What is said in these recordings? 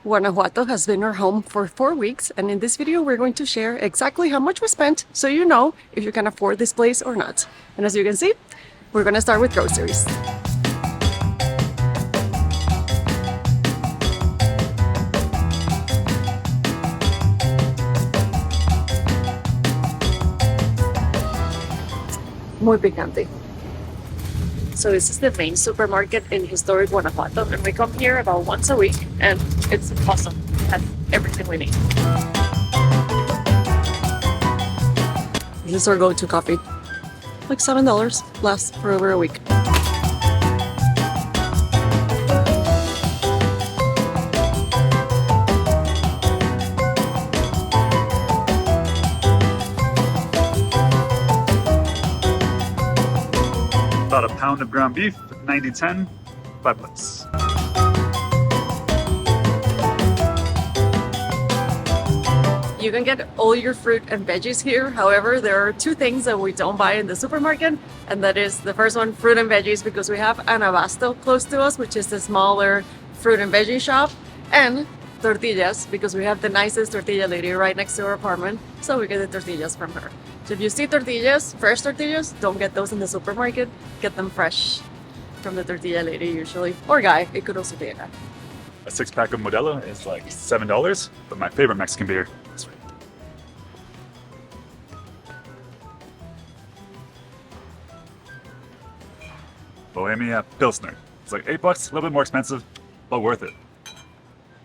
Guanajuato has been our home for 4 weeks, and in this video we're going to share exactly how much we spent so you know if you can afford this place or not. And as you can see, we're gonna start with groceries. Muy picante. So this is the main supermarket in historic Guanajuato, and we come here about once a week, and it's awesome. It has everything we need. This is our go-to coffee. Like $7, lasts for over a week. About a pound of ground beef, 90-10, $5. You can get all your fruit and veggies here. However, there are two things that we don't buy in the supermarket, and that is the first one, fruit and veggies, because we have an Abasto close to us, which is the smaller fruit and veggie shop, and tortillas, because we have the nicest tortilla lady right next to our apartment, so we get the tortillas from her. So if you see tortillas, fresh tortillas, don't get those in the supermarket. Get them fresh from the tortilla lady usually, or guy. It could also be a guy. A 6-pack of Modelo is like $7, but my favorite Mexican beer is right. Bohemia Pilsner. It's like $8, a little bit more expensive, but worth it.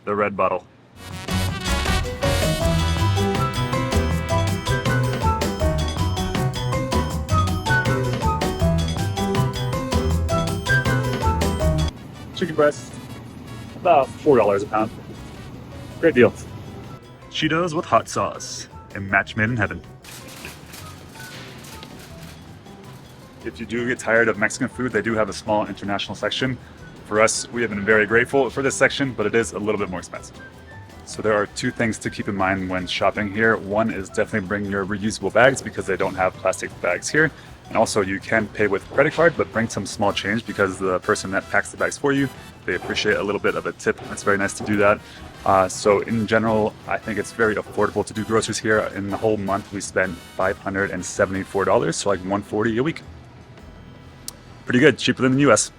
The red bottle. Chicken breast, about $4 a pound. Great deal. Cheetos with hot sauce, a match made in heaven. If you do get tired of Mexican food, they do have a small international section. For us, we have been very grateful for this section, but it is a little bit more expensive. So there are two things to keep in mind when shopping here. One is definitely bring your reusable bags because they don't have plastic bags here. And also you can pay with credit card, but bring some small change because the person that packs the bags for you, they appreciate a little bit of a tip. It's very nice to do that. So in general, I think it's very affordable to do groceries here. In the whole month, we spend $574, so like $140 a week. Pretty good, cheaper than the US.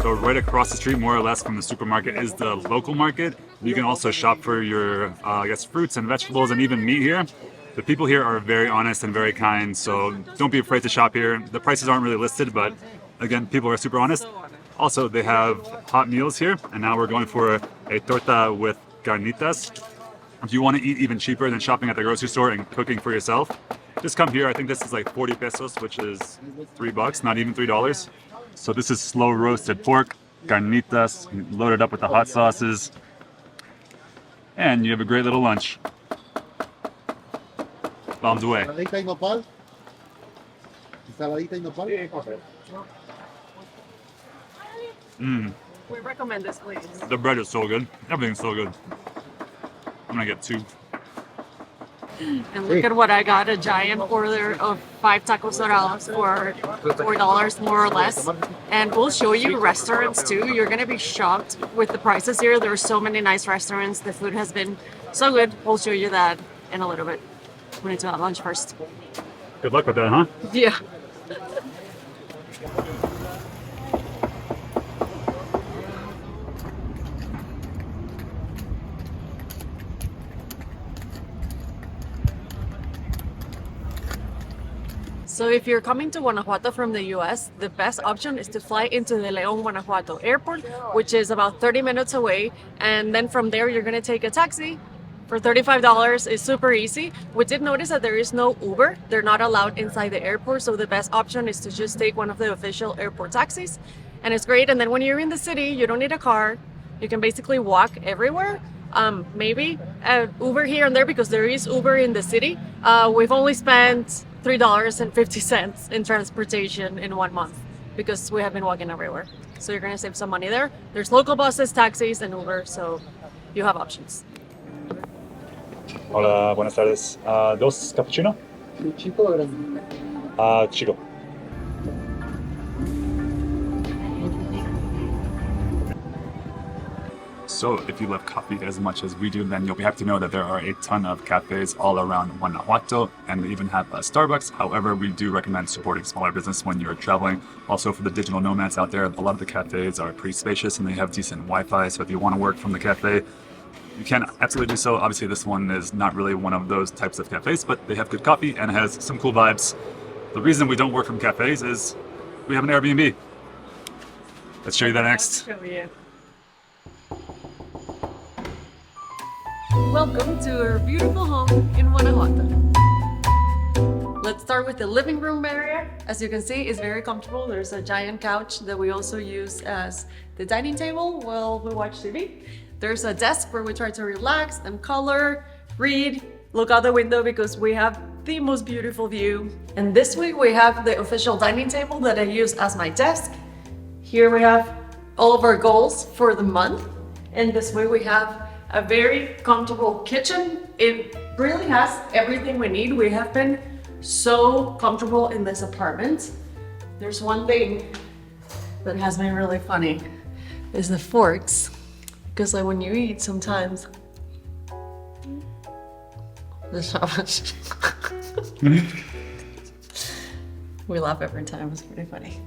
So right across the street, more or less, from the supermarket is the local market. You can also shop for your, I guess, fruits and vegetables and even meat here. The people here are very honest and very kind, so don't be afraid to shop here. The prices aren't really listed, but again, people are super honest. Also, they have hot meals here, and now we're going for a torta with carnitas. If you want to eat even cheaper than shopping at the grocery store and cooking for yourself, just come here. I think this is like 40 pesos, which is $3, not even $3. So this is slow roasted pork, carnitas, loaded up with the hot sauces, and you have a great little lunch. Bombs away. Saladita y nopal. Saladita y nopal. We recommend this place. The bread is so good. Everything's so good. I'm gonna get 2. And look at what I got, a giant order of 5 tacos dorados for $4 more or less. And we'll show you restaurants too. You're gonna be shocked with the prices here. There are so many nice restaurants. The food has been so good. We'll show you that in a little bit. We need to have lunch first. Good luck with that, huh? Yeah. So if you're coming to Guanajuato from the US, the best option is to fly into the León, Guanajuato airport, which is about 30 minutes away. And then from there, you're gonna take a taxi for $35. It's super easy. We did notice that there is no Uber. They're not allowed inside the airport. So the best option is to just take one of the official airport taxis. And it's great. And then when you're in the city, you don't need a car. You can basically walk everywhere. Maybe Uber here and there because there is Uber in the city. We've only spent $3.50 in transportation in 1 month because we have been walking everywhere. So you're gonna save some money there. There's local buses, taxis, and Uber, so you have options. Hola, buenas tardes. Dos cappuccino? Chico o grande. Chico. So if you love coffee as much as we do, then you'll be happy to know that there are a ton of cafes all around Guanajuato, and they even have a Starbucks. However, we do recommend supporting smaller business when you're traveling. Also, for the digital nomads out there, a lot of the cafes are pretty spacious and they have decent Wi-Fi. So if you want to work from the cafe, you can absolutely do so. Obviously, this one is not really one of those types of cafes, but they have good coffee and has some cool vibes. The reason we don't work from cafes is we have an Airbnb. Let's show you that next. Show you. Welcome to our beautiful home in Guanajuato. Let's start with the living room area. As you can see, it's very comfortable. There's a giant couch that we also use as the dining table while we watch TV. There's a desk where we try to relax and color, read, look out the window because we have the most beautiful view. And this week we have the official dining table that I use as my desk. Here we have all of our goals for the month. And this way we have a very comfortable kitchen. It really has everything we need. We have been so comfortable in this apartment. There's one thing that has been really funny is the forks. Because like when you eat sometimes, there's so much. We laugh every time, it's pretty funny.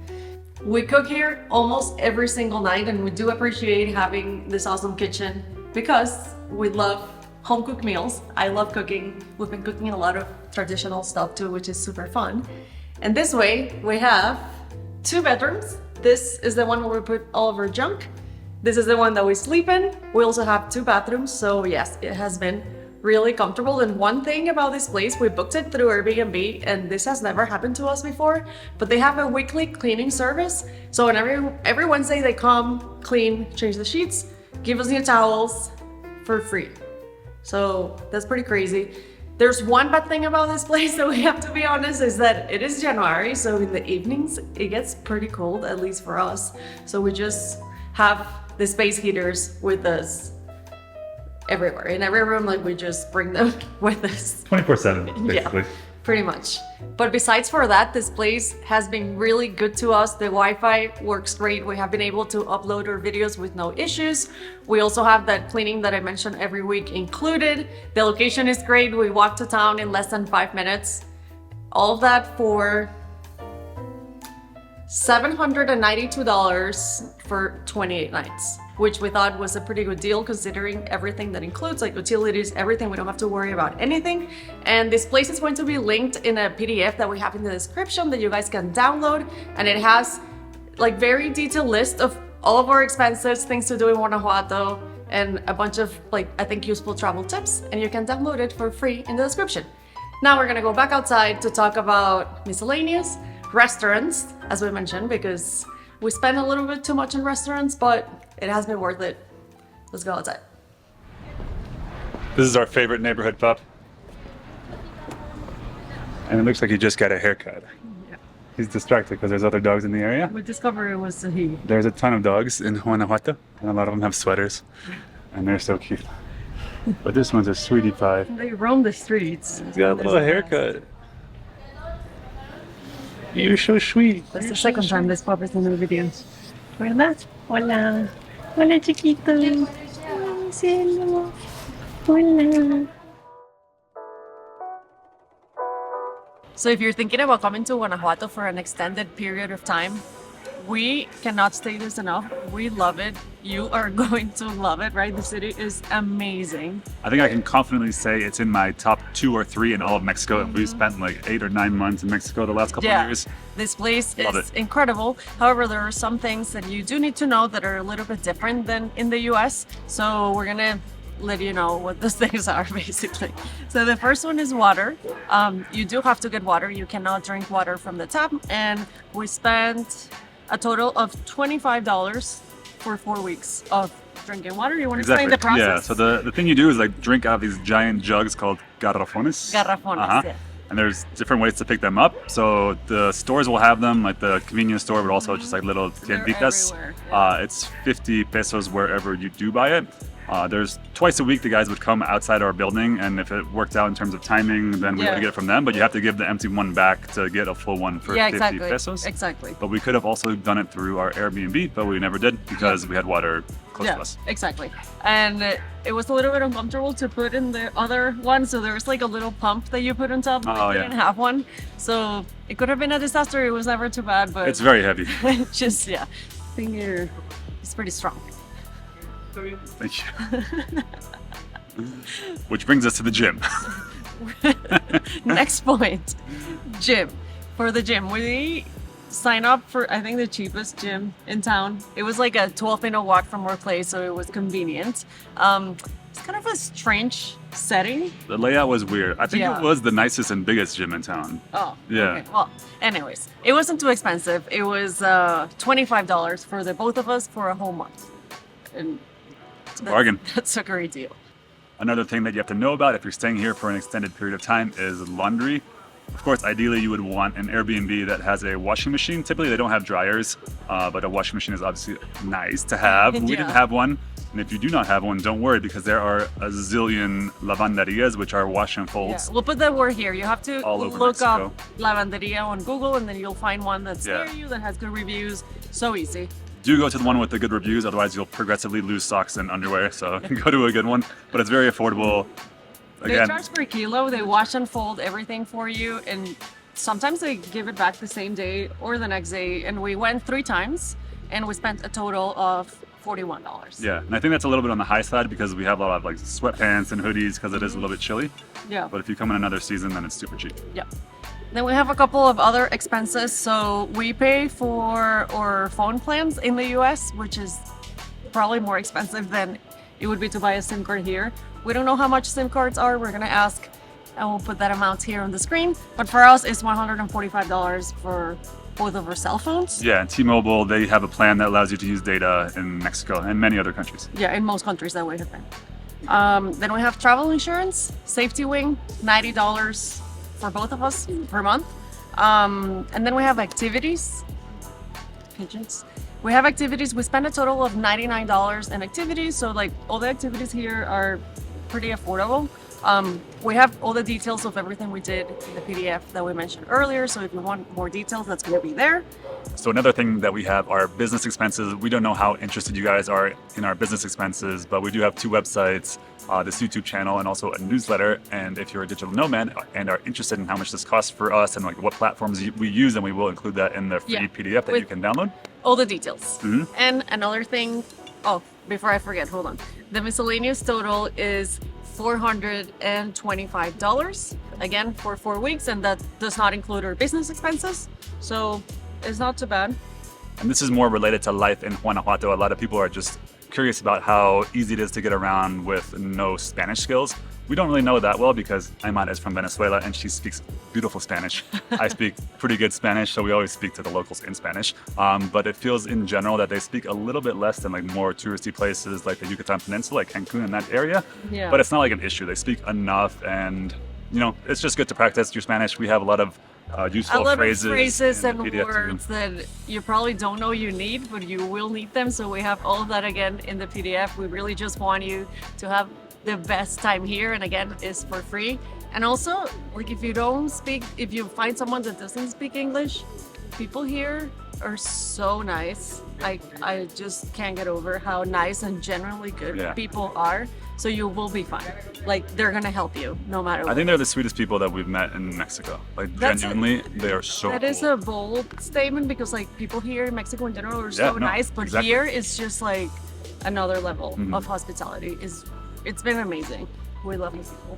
We cook here almost every single night and we do appreciate having this awesome kitchen because we love home cooked meals. I love cooking. We've been cooking a lot of traditional stuff too, which is super fun. And this way we have 2 bedrooms. This is the one where we put all of our junk. This is the one that we sleep in. We also have 2 bathrooms. So yes, it has been really comfortable. And one thing about this place, we booked it through Airbnb and this has never happened to us before, but they have a weekly cleaning service. So on every Wednesday they come, clean, change the sheets, give us new towels for free. So that's pretty crazy. There's one bad thing about this place that we have to be honest is that it is January. So in the evenings, it gets pretty cold, at least for us. So we just have the space heaters with us everywhere. In every room, like we just bring them with us. 24/7, basically. Yeah, pretty much. But besides for that, this place has been really good to us. The Wi-Fi works great. We have been able to upload our videos with no issues. We also have that cleaning that I mentioned every week included. The location is great. We walk to town in less than 5 minutes. All of that for $792 for 28 nights, which we thought was a pretty good deal considering everything that includes, like utilities, everything. We don't have to worry about anything. And this place is going to be linked in a PDF that we have in the description that you guys can download. And it has like very detailed list of all of our expenses, things to do in Guanajuato, and a bunch of like, I think, useful travel tips. And you can download it for free in the description. Now we're gonna go back outside to talk about miscellaneous restaurants, as we mentioned, because we spend a little bit too much in restaurants, but it has been worth it. Let's go outside. This is our favorite neighborhood pup. And it looks like he just got a haircut. Yeah. He's distracted because there's other dogs in the area. We discovered it was a he. There's a ton of dogs in Guanajuato, and a lot of them have sweaters. And they're so cute. But this one's a sweetie pie. They roam the streets. He's got a little haircut. You're so sweet. That's the second time this pup is in the video. ¿Verdad? Hola. Hola, chiquito. Hola, cielo. Hola. So if you're thinking about coming to Guanajuato for an extended period of time, we cannot state this enough. We love it. You are going to love it, right? The city is amazing. I think I can confidently say it's in my top 2 or 3 in all of Mexico. We've spent like 8 or 9 months in Mexico the last couple of years. This place Love is it. incredible. However, there are some things that you do need to know that are a little bit different than in the US. So we're gonna let you know what those things are basically. So the first one is water. You do have to get water. You cannot drink water from the tap. And we spent a total of $25 for 4 weeks of drinking water. You want to explain the process? Yeah, so the thing you do is like drink out of these giant jugs called garrafones. Garrafones, Uh-huh. yeah. and there's different ways to pick them up. So the stores will have them, like the convenience store, but also just like little tienditas. everywhere, yeah. It's 50 pesos wherever you do buy it. There's twice a week the guys would come outside our building, and if it worked out in terms of timing, then we would get it from them. But you have to give the empty one back to get a full one for 50 pesos. Exactly. But we could have also done it through our Airbnb, but we never did because we had water close to us. Exactly. And it was a little bit uncomfortable to put in the other one, so there was like a little pump that you put on top. We didn't have one, so it could have been a disaster. It was never too bad, but it's very heavy. just I think it's pretty strong. Thank you. Which brings us to the gym. Next point, gym. For the gym, we sign up for, I think, the cheapest gym in town. It was like a 12-minute walk from our place, so it was convenient. It's kind of a strange setting. The layout was weird. I think it was the nicest and biggest gym in town. Oh, yeah. Okay. Well, anyways, it wasn't too expensive. It was $25 for the both of us for a whole month. And bargain. That's a great deal. Another thing that you have to know about if you're staying here for an extended period of time is laundry. Of course, ideally you would want an Airbnb that has a washing machine. Typically they don't have dryers, but a washing machine is obviously nice to have. We didn't have one. And if you do not have one, don't worry, because there are a zillion lavanderias, which are wash and folds. Yeah, we'll put that word here. You have to look Mexico. up lavanderia on Google, and then you'll find one that's near you that has good reviews. So easy. Do go to the one with the good reviews, otherwise you'll progressively lose socks and underwear, so go to a good one. But it's very affordable. Again, they charge per kilo, they wash and fold everything for you, and sometimes they give it back the same day or the next day. And we went 3 times, and we spent a total of $41. Yeah, and I think that's a little bit on the high side because we have a lot of like sweatpants and hoodies because it is a little bit chilly. Yeah. But if you come in another season, then it's super cheap. Yeah. Then we have a couple of other expenses. So we pay for our phone plans in the US, which is probably more expensive than it would be to buy a SIM card here. We don't know how much SIM cards are. We're gonna ask, and we'll put that amount here on the screen. But for us, it's $145 for both of our cell phones. Yeah, and T-Mobile, they have a plan that allows you to use data in Mexico and many other countries. Yeah, in most countries that we have been. Then we have travel insurance, safety wing, $90 for both of us per month. And then we have activities. Pigeons. We have activities. We spend a total of $99 in activities. So like all the activities here are pretty affordable. We have all the details of everything we did in the PDF that we mentioned earlier. So if you want more details, that's going to be there. So another thing that we have are business expenses. We don't know how interested you guys are in our business expenses, but we do have 2 websites, this YouTube channel, and also a newsletter. And if you're a digital nomad and are interested in how much this costs for us and like what platforms we use, then we will include that in the free PDF that you can download. All the details. And another thing, before I forget, hold on. The miscellaneous total is $425, again, for 4 weeks, and that does not include our business expenses. So it's not too bad. And this is more related to life in Guanajuato. A lot of people are just curious about how easy it is to get around with no Spanish skills. We don't really know that well because Aimara is from Venezuela and she speaks beautiful Spanish. I speak pretty good Spanish, so we always speak to the locals in Spanish. But it feels in general that they speak a little bit less than like more touristy places like the Yucatan Peninsula, like Cancun in that area. Yeah. But it's not like an issue. They speak enough, and you know, it's just good to practice your Spanish. We have a lot of useful phrases and PDF words that you probably don't know you need, but you will need them. So we have all of that again in the PDF. We really just want you to have the best time here, and again, it's for free. And also, like if you find someone that doesn't speak English, people here are so nice. I just can't get over how nice and genuinely good people are. So you will be fine. Like they're gonna help you no matter what. I think they're the sweetest people that we've met in Mexico. Like genuinely, they are so That cool. is a bold statement because like people here in Mexico in general are so nice, but here it's just like another level of hospitality. It's been amazing. We love these people.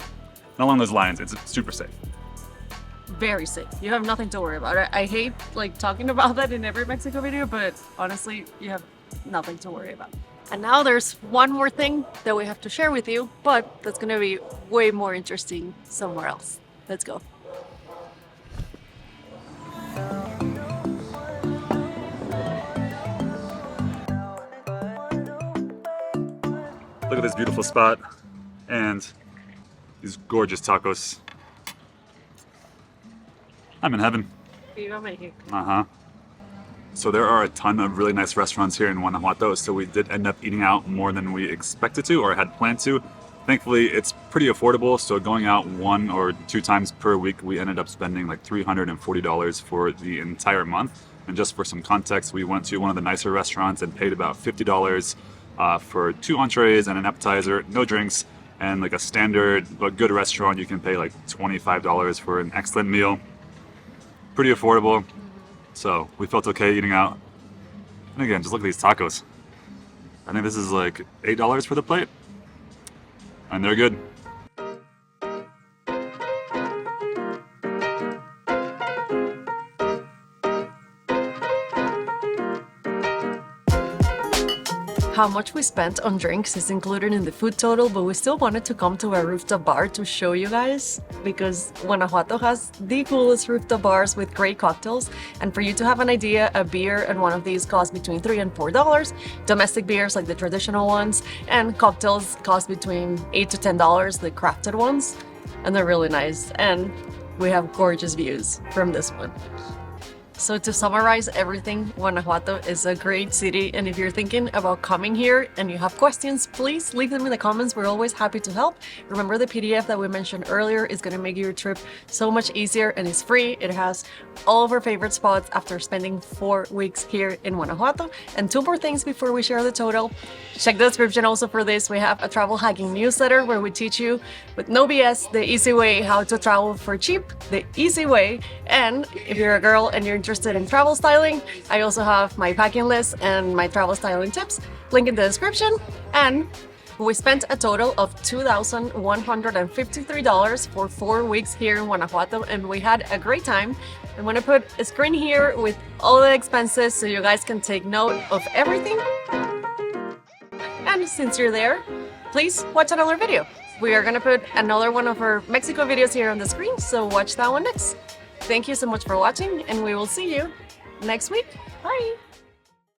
And along those lines, it's super safe. Very safe. You have nothing to worry about. I hate like talking about that in every Mexico video, but honestly, you have nothing to worry about. And now there's one more thing that we have to share with you, but that's gonna be way more interesting somewhere else. Let's go. Look at this beautiful spot and these gorgeous tacos. I'm in heaven. Viva Mexico. Uh-huh. So there are a ton of really nice restaurants here in Guanajuato, so we did end up eating out more than we expected to or had planned to. Thankfully, it's pretty affordable, so going out 1 or 2 times per week, we ended up spending like $340 for the entire month. And just for some context, we went to one of the nicer restaurants and paid about $50 for 2 entrees and an appetizer, no drinks, and like a standard but good restaurant, you can pay like $25 for an excellent meal. Pretty affordable. So we felt okay eating out. And again, just look at these tacos. I think this is like $8 for the plate. And they're good. How much we spent on drinks is included in the food total, but we still wanted to come to a rooftop bar to show you guys because Guanajuato has the coolest rooftop bars with great cocktails. And for you to have an idea, a beer at one of these costs between $3 and $4. Domestic beers like the traditional ones, and cocktails cost between $8 to $10, the crafted ones. And they're really nice. And we have gorgeous views from this one. So to summarize everything, Guanajuato is a great city, and if you're thinking about coming here and you have questions, please leave them in the comments. We're always happy to help. Remember, the PDF that we mentioned earlier is going to make your trip so much easier, and it's free. It has all of our favorite spots after spending 4 weeks here in Guanajuato. And 2 more things before we share the total. Check the description also for this. We have a travel hacking newsletter where we teach you with no BS the easy way how to travel for cheap, the easy way. And if you're a girl and you're interested in travel styling, I also have my packing list and my travel styling tips, link in the description. And we spent a total of $2,153 for 4 weeks here in Guanajuato, and we had a great time. I'm gonna put a screen here with all the expenses so you guys can take note of everything. And since you're there, please watch another video. We are gonna put another one of our Mexico videos here on the screen, so watch that one next. Thank you so much for watching, and we will see you next week. Bye!